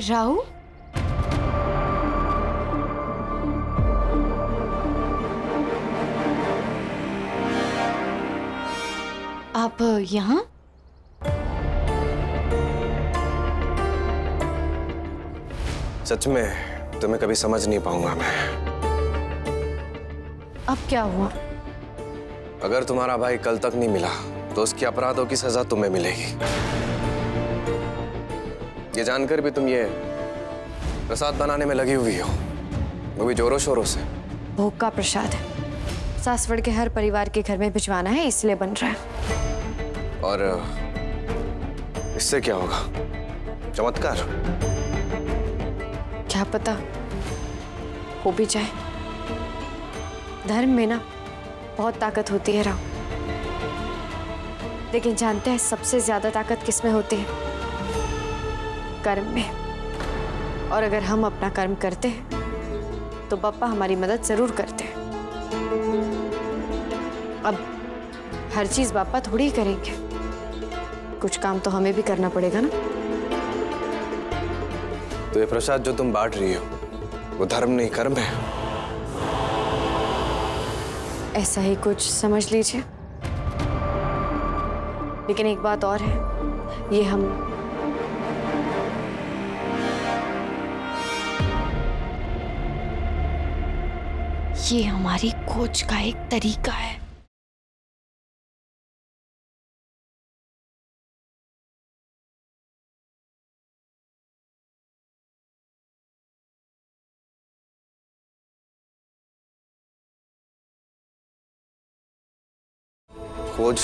राहु, आप यहाँ? सच में तुम्हें कभी समझ नहीं पाऊंगा मैं। अब क्या हुआ? अगर तुम्हारा भाई कल तक नहीं मिला तो उसके अपराधों की सजा तुम्हें मिलेगी। ये जानकर भी तुम ये प्रसाद बनाने में लगी हुई हो, वो भी जोरों शोरों से। भोग का प्रसाद है, सासवड़ के हर परिवार के घर में भिजवाना है, इसलिए बन रहा है। और इससे क्या होगा? चमत्कार? क्या पता हो भी जाए। धर्म में ना बहुत ताकत होती है राव, लेकिन जानते हैं सबसे ज्यादा ताकत किस में होती है? कर्म में। और अगर हम अपना कर्म करते हैं तो बाप्पा हमारी मदद जरूर करते हैं। अब हर चीज बाप्पा थोड़ी ही करेंगे, कुछ काम तो हमें भी करना पड़ेगा ना। तो ये प्रसाद जो तुम बांट रही हो वो धर्म नहीं कर्म है। ऐसा ही कुछ समझ लीजिए। लेकिन एक बात और है, ये हमारी खोज का एक तरीका है। खोज?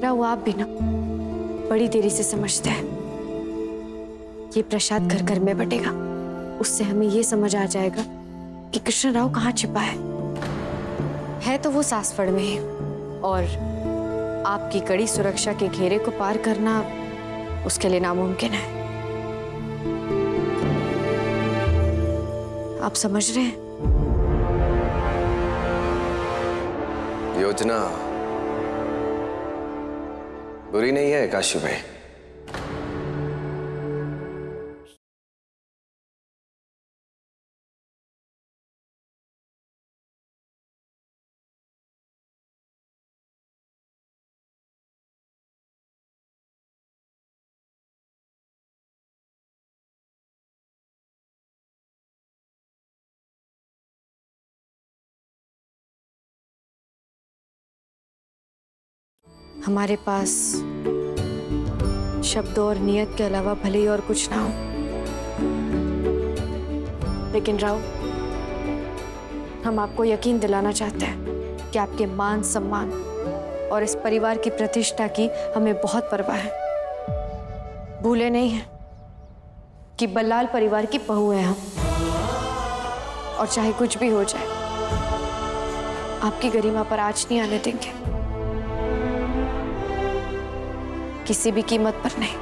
राव, आप भी ना बड़ी देरी से समझते हैं। ये प्रसाद घर घर में बटेगा, उससे हमें ये समझ आ जाएगा कि कृष्ण राव कहाँ छिपा है तो वो सासवड़ में है। और आपकी कड़ी सुरक्षा के घेरे को पार करना उसके लिए नामुमकिन है। आप समझ रहे हैं? योजना बुरी नहीं है काशी भाई। हमारे पास शब्दों और नियत के अलावा भले ही और कुछ ना हो, लेकिन राव, हम आपको यकीन दिलाना चाहते हैं कि आपके मान सम्मान और इस परिवार की प्रतिष्ठा की हमें बहुत परवाह है। भूले नहीं हैं कि बल्लाल परिवार की बहू है हम, और चाहे कुछ भी हो जाए आपकी गरिमा पर आँच नहीं आने देंगे, किसी भी कीमत पर नहीं।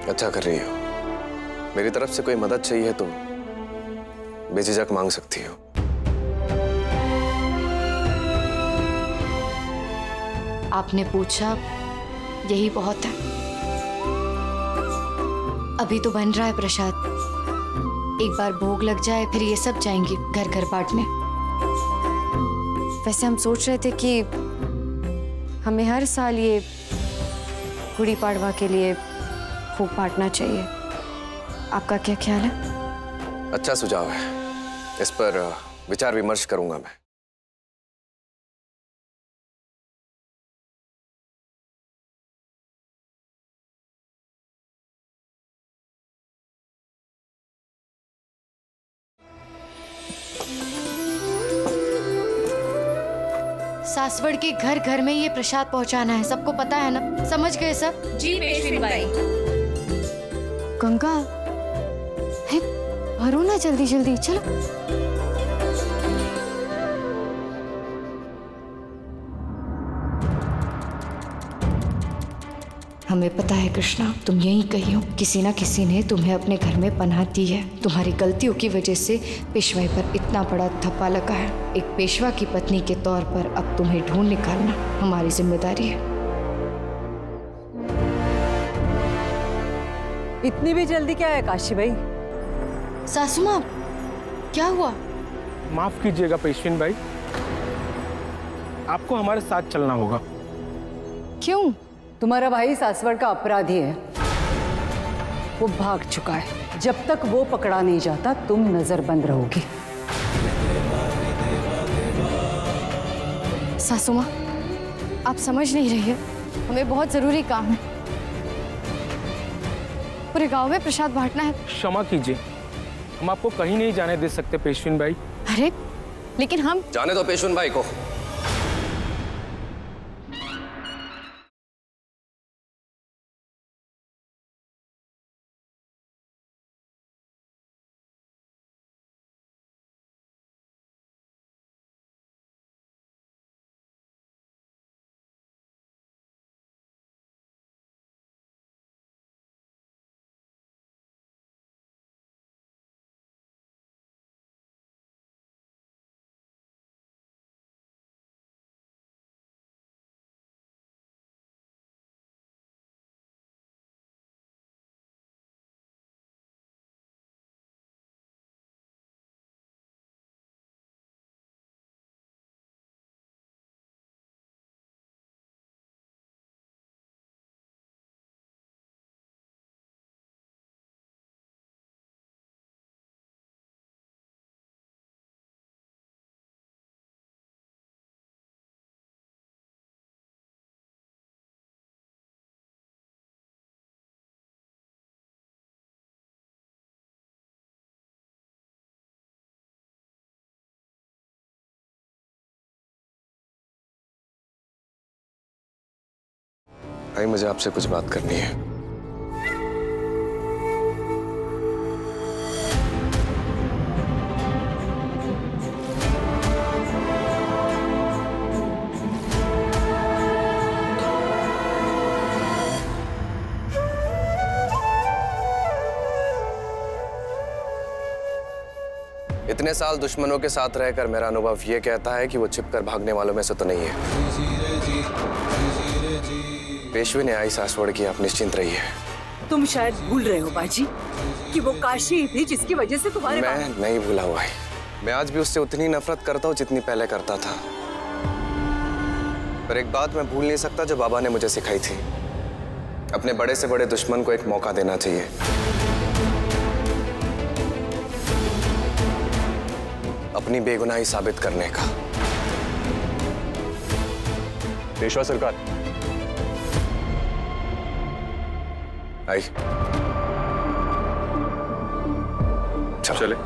अच्छा कर रही हो। मेरी तरफ से कोई मदद चाहिए तो बेझिझक मांग सकती हो। आपने पूछा, यही बहुत है। अभी तो बन रहा है प्रसाद, एक बार भोग लग जाए फिर ये सब जाएंगे घर घर बांटने। वैसे हम सोच रहे थे कि हमें हर साल ये गुड़ी पाड़वा के लिए भोग बांटना चाहिए। आपका क्या ख्याल है? अच्छा सुझाव है, इस पर विचार विमर्श करूंगा मैं। सासवड़ के घर घर में ये प्रसाद पहुंचाना है, सबको पता है ना? समझ गए सब? जी पेशवी बाई। गंगा, है भरो ना जल्दी जल्दी, चलो। हमें पता है कृष्णा, तुम यहीं कहीं हो। किसी न किसी ने तुम्हें अपने घर में पनाह दी है। तुम्हारी गलतियों की वजह से पेशवाई पर इतना बड़ा धब्बा लगा है। एक पेशवा की पत्नी के तौर पर अब तुम्हें ढूंढ निकालना हमारी जिम्मेदारी है। इतनी भी जल्दी क्या है काशी भाई? सासू माँ, क्या हुआ? माफ कीजिएगा पेशविन भाई, आपको हमारे साथ चलना होगा। क्यों? तुम्हारा भाई सासवड़ का अपराधी है, वो भाग चुका है। जब तक वो पकड़ा नहीं जाता तुम नजरबंद रहोगी। सासू माँ, आप समझ नहीं रही है, हमें बहुत जरूरी काम है। पूरे गांव में प्रसाद बांटना है। क्षमा कीजिए, हम आपको कहीं नहीं जाने दे सकते पेशविन भाई। अरे लेकिन हम जाने दो पेशविन भाई को। भाई मुझे आपसे कुछ बात करनी है। इतने साल दुश्मनों के साथ रहकर मेरा अनुभव ये कहता है कि वो छिपकर भागने वालों में से तो नहीं है। पेशवी ने आई सासवड़ की, आप निश्चिंत रहिए। तुम शायद भूल रहे हो बाजी कि वो काशी थी जिसकी वजह से तुम्हारे मैं नहीं भूला हुआ है। मैं आज भी उससे उतनी नफरत करता हूँ जितनी पहले करता था। पर एक बात मैं भूल नहीं सकता जो बाबा ने मुझे सिखाई थी, अपने बड़े से बड़े दुश्मन को एक मौका देना चाहिए। अपनी बेगुनाही साबित करने का। पेशवा सरकार आई, चले।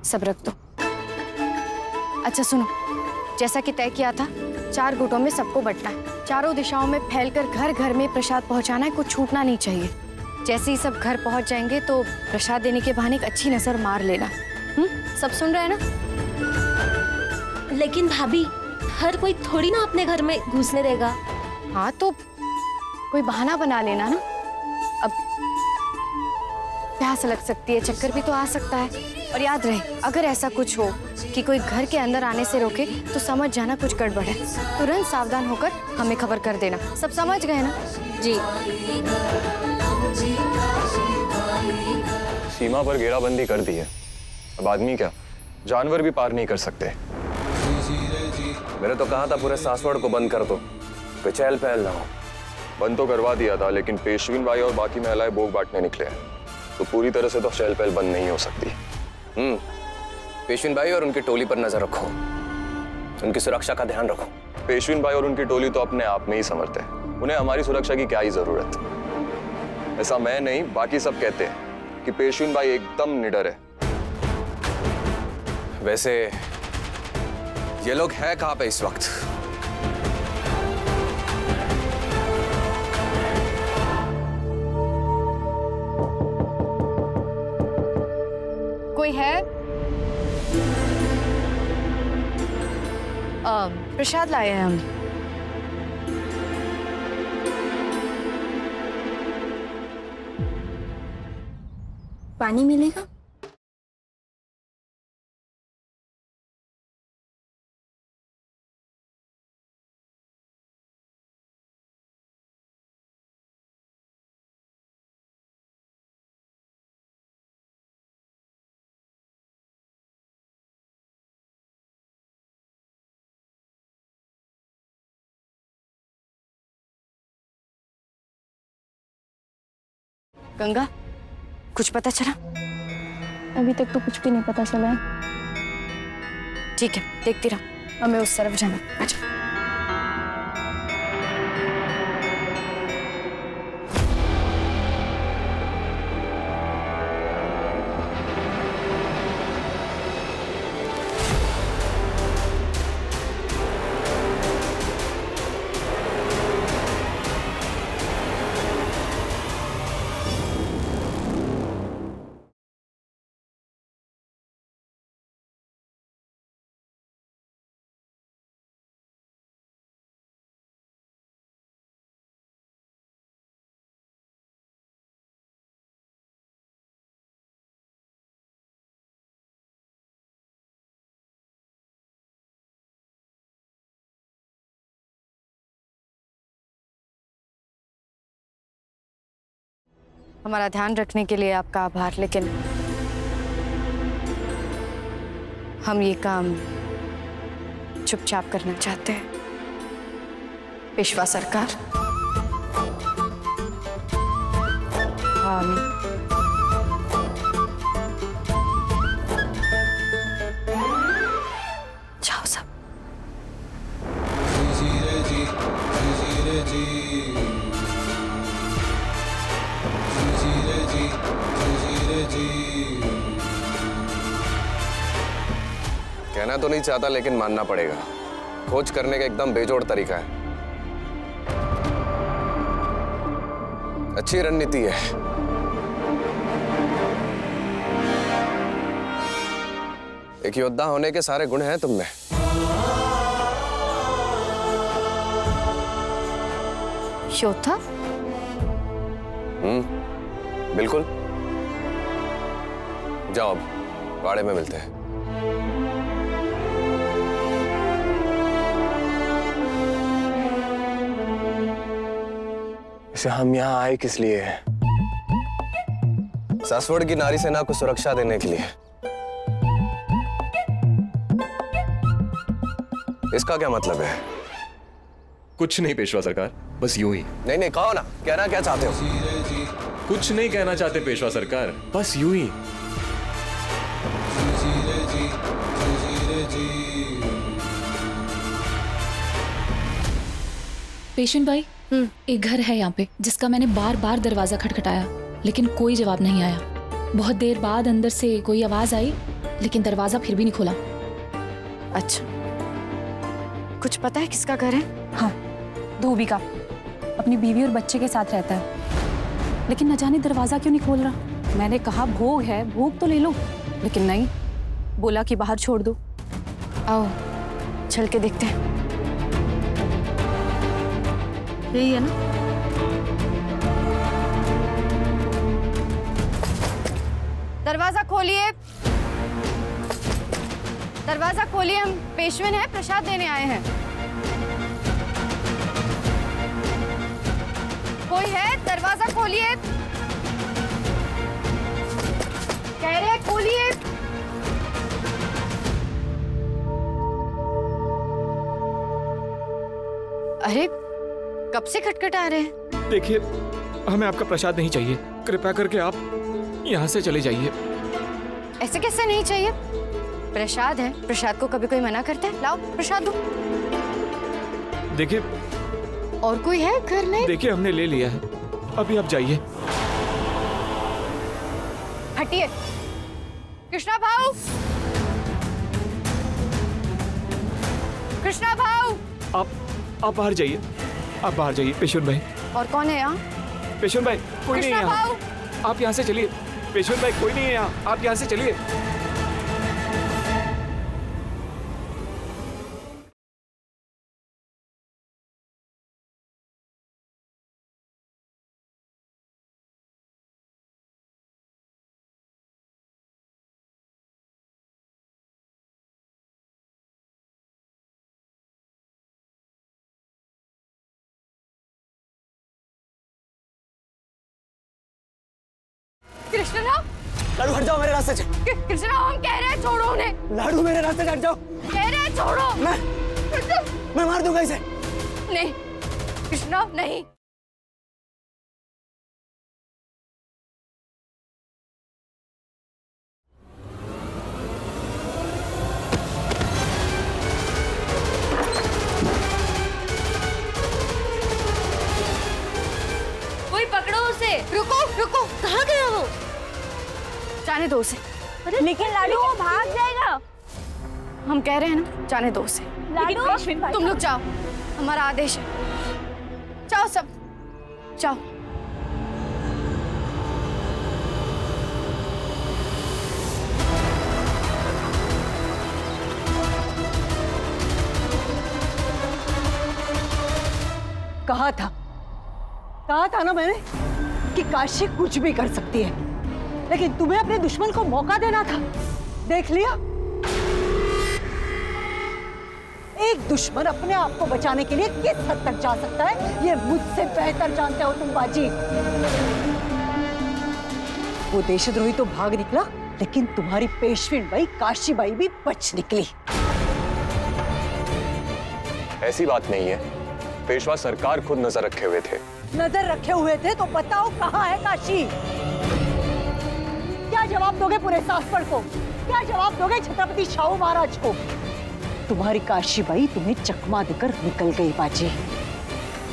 सब रख दो। अच्छा सुनो, जैसा कि तय किया था 4 गुटों में सबको बंटना है। चारों दिशाओं में फैलकर घर घर में प्रसाद पहुंचाना है, कुछ छूटना नहीं चाहिए। जैसे ही सब घर पहुंच जाएंगे तो प्रसाद देने के बहाने एक अच्छी नजर मार लेना। सब सुन रहे हैं ना? लेकिन भाभी, हर कोई थोड़ी ना अपने घर में घुसने देगा। हाँ तो कोई बहाना बना लेना ना। अब प्यास लग सकती है, चक्कर भी तो आ सकता है। और याद रहे, अगर ऐसा कुछ हो कि कोई घर के अंदर आने से रोके तो समझ जाना कुछ गड़बड़ है। तुरंत सावधान होकर हमें खबर कर देना। सब समझ गए ना? जी। सीमा पर घेराबंदी कर दी है, अब आदमी क्या जानवर भी पार नहीं कर सकते। मैंने तो कहा था पूरे सासवड़ को बंद कर दो, कोई चहल पहल ना हो। बंद तो करवा दिया था, लेकिन पेशवीन भाई और बाकी महिलाएं भोग बांटने निकले हैं, तो पूरी तरह से तो चहल पहल बंद नहीं हो सकती। पेशवीन भाई और उनकी टोली पर नजर रखो, उनकी सुरक्षा का ध्यान रखो। पेशवीन भाई और उनकी टोली तो अपने आप में ही समर्थ है, उन्हें हमारी सुरक्षा की क्या ही जरूरत। ऐसा मैं नहीं, बाकी सब कहते हैं कि पेशवीन भाई एकदम निडर है। वैसे ये लोग हैं कहां पे इस वक्त? कोई है? प्रसाद लाए हैं हम। पानी मिलेगा? गंगा, कुछ पता चला? अभी तक तो कुछ भी नहीं पता चला है। ठीक है, देखती रहो। हमें उस तरफ जाना। अच्छा। हमारा ध्यान रखने के लिए आपका आभार, लेकिन हम ये काम चुपचाप करना चाहते हैं। पेशवा सरकार, जाओ सब। कहना तो नहीं चाहता, लेकिन मानना पड़ेगा। खोज करने का एकदम बेजोड़ तरीका है। अच्छी रणनीति है। एक योद्धा होने के सारे गुण हैं तुम में। योद्धा? बिल्कुल। जाओ, अब बाड़े में मिलते हैं। इसे हम यहाँ आए किस लिए हैं? सासवड़ की नारी सेना को सुरक्षा देने के लिए। इसका क्या मतलब है? कुछ नहीं पेशवा सरकार, बस यूं ही। नहीं नहीं, कहो ना, कहना क्या चाहते हो? कुछ नहीं कहना चाहते पेशवा सरकार, बस यूं ही। पेशेंट भाई, एक घर है यहाँ पे जिसका मैंने बार बार दरवाजा खटखटाया, लेकिन कोई जवाब नहीं आया। बहुत देर बाद अंदर से कोई आवाज आई, लेकिन दरवाजा फिर भी नहीं खुला। अच्छा, कुछ पता है किसका घर है? हाँ, धोबी का। अपनी बीवी और बच्चे के साथ रहता है, लेकिन न जाने दरवाजा क्यों नहीं खोल रहा। मैंने कहा भोग है, भोग तो ले लो, लेकिन नहीं, बोला कि बाहर छोड़ दो। आओ चल के देखते हैं। यही है ना? दरवाजा खोलिए, दरवाजा खोलिए। हम पेशवन हैं, प्रसाद देने आए हैं। कोई है? दरवाजा खोलिए, कह रहे हैं खोलिए। अरे कब से खटखटा रहे हैं? देखिए, हमें आपका प्रसाद नहीं चाहिए। कृपया करके आप यहाँ से चले जाइए। ऐसे कैसे नहीं चाहिए? प्रसाद है, प्रसाद को कभी कोई मना करता है? लाओ प्रसाद दो। देखिए, और कोई है घर में? देखिए हमने ले लिया है, अभी आप जाइए। हटिए। कृष्णा भाऊ, कृष्णा भाऊ। आप बाहर जाइए, आप बाहर जाइए। पेशेंट भाई। और कौन है यहाँ? पेशेंट भाई कोई नहीं है कृष्णा यहाँ। भाऊ। आप यहाँ से चलिए। पेशेंट भाई कोई नहीं है यहाँ, आप यहाँ से चलिए। कृष्णराव, लाडू हट जाओ मेरे रास्ते से। कृष्णराव, हम कह रहे हैं छोड़ो उन्हें। लाडू मेरे रास्ते से हट जाओ। कह रहे हैं छोड़ो। मैं मार दूंगा इसे। नहीं कृष्णराव, नहीं। कोई पकड़ो उसे। रुको रुको, कहाँ गया वो? जाने दो उसे। लेकिन लाडू वो भाग जाएगा। हम कह रहे हैं ना, जाने दो उसे। लाडू तुम लोग जाओ, हमारा आदेश है। जाओ सब, जाओ। कहा था ना मैंने कि काशी कुछ भी कर सकती है, लेकिन तुम्हें अपने दुश्मन को मौका देना था। देख लिया, एक दुश्मन अपने आप को बचाने के लिए किस हद तक जा सकता है, ये मुझसे बेहतर जानते हो तुम बाजी। वो देशद्रोही तो भाग निकला, लेकिन तुम्हारी पेशवीन बाई काशी बाई भी बच निकली। ऐसी बात नहीं है, पेशवा सरकार खुद नजर रखे हुए थे। नजर रखे हुए थे तो बताओ कहाँ है काशी? क्या जवाब दोगे पूरे सासपड़ को? क्या जवाब दोगे छत्रपति शाहू महाराज को? तुम्हारी काशी बाई तुम्हें चकमा देकर निकल गई बाजी,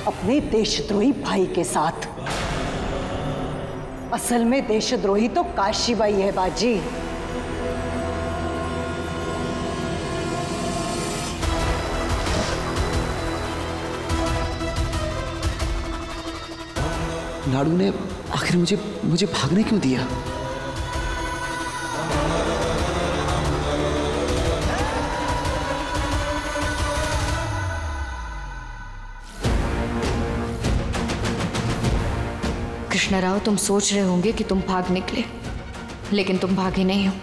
अपने देशद्रोही भाई के साथ। असल में देशद्रोही तो काशी बाई है बाजी। लाडू ने आखिर मुझे भागने क्यों दिया? कृष्णराव, तुम सोच रहे होंगे कि तुम भाग निकले, लेकिन तुम भागे नहीं हो।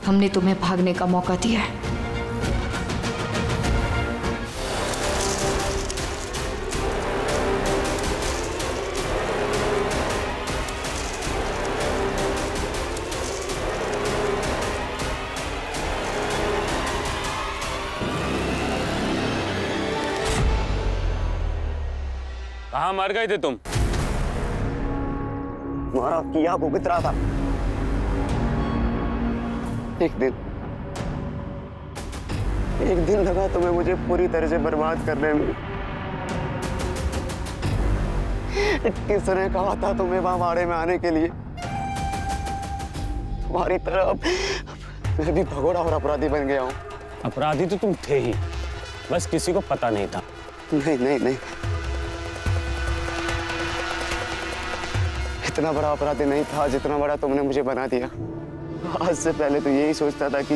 हमने तुम्हें भागने का मौका दिया है। कहाँ मर गए थे तुम? तुम्हारा किया भुगत रहा था। एक दिन लगा तुम्हें मुझे पूरी तरह से बर्बाद करने में। किसने कहा था तुम्हें वहां बाड़े में आने के लिए? तुम्हारी तरह मैं भी भगोड़ा और अपराधी बन गया हूँ। अपराधी तो तुम थे ही, बस किसी को पता नहीं था। नहीं, इतना बड़ा अपराधी नहीं था जितना बड़ा तुमने मुझे बना दिया। आज से पहले तो यही सोचता था कि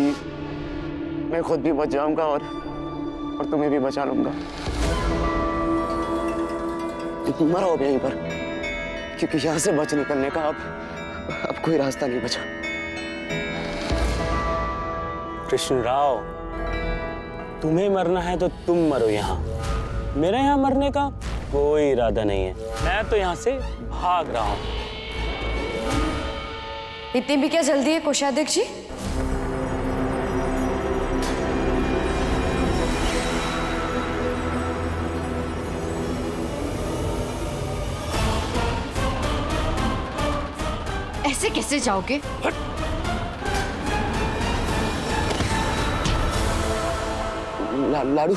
मैं खुद भी बच जाऊंगा और तुम्हें भी बचा लूंगा। मरो अब यहीं पर, क्योंकि यहाँ से बच निकलने का अब कोई रास्ता नहीं बचा। कृष्णराव, तुम्हें मरना है तो तुम मरो यहाँ। मेरा यहाँ मरने का कोई इरादा नहीं है। मैं तो यहाँ से भाग रहा हूँ। इतनी भी क्या जल्दी है कोषाध्यक्ष जी? ऐसे कैसे जाओगे? लाडू